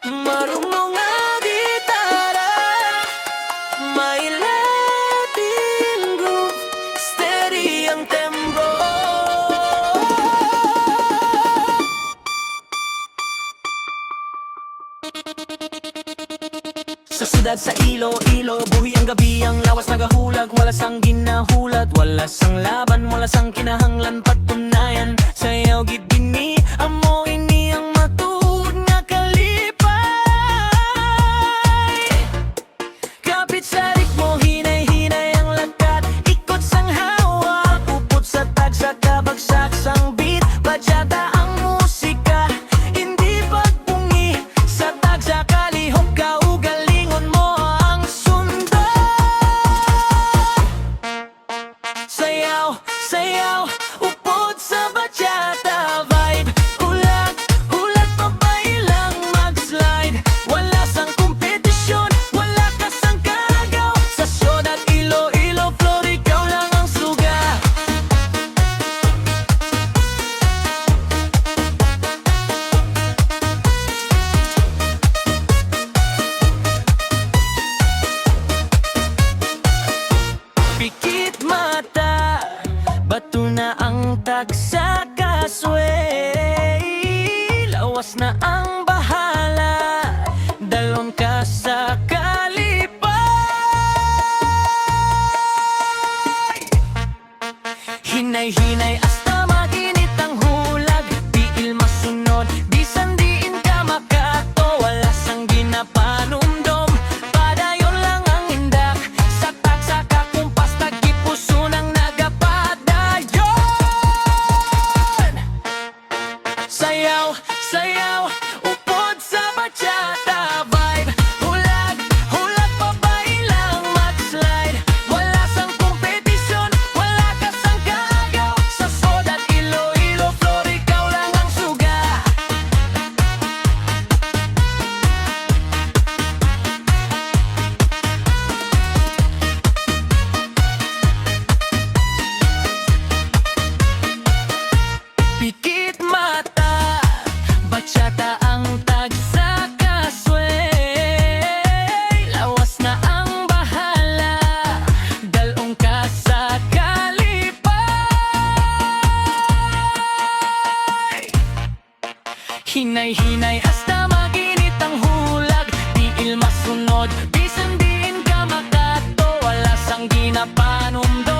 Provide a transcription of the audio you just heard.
Marunong nga gitara, may Latin groove, steady ang tembro. Sa siyudad, sa Iloilo, buhi ang gabi, ang lawas nagahulag. Wala sang ginahulat, wala sang laban, wala sang kinahanglan patunayan. Sayaw gid dinhi, amo ini ang matuod nga kalipay. Kapit sa ritmo, hinay-hinay ang lakat, ikot sang hawak, upot sa tag sa kabagsak sang beat. Badyata ang musika, hindi pagbungi sa tag sa kalihok ka. Sayaw, sayaw, upod sa bachata vibe. Hulag, hulag, pabailang mag-slide. Wala sang kompetisyon, wala ka sang kagaw. Sa siyudad, Iloilo, Flor, ikaw lang ang suga. Pikit mata, bato na ang tag sa kasway. Lawas na ang bahala, dalon ka sa kalipay. Hinay-hinay hasta maginit ang hulag, tiil masunod, bisan diin ka makato. Wala sang ginapanumdom, padayon lang ang indak. Sa tag sa kakumpas, tagipuso ng nagapadayon. Sayaw, sayaw, upod sa bachata vibe. Hulag, hulag, pabailang mag-slide. Wala sang kompetisyon, wala ka sang kagaw. Sa siyudad, Iloilo, Flor, ikaw lang ang suga. Pikit mata, bachata ang tag sa kasway. Lawas na ang bahala, dalong ka sa kalipay. Hinay-hinay hasta maginit ang hulag, tiil masunod, bisan diin ka makato. Wala sang ginapanumdom,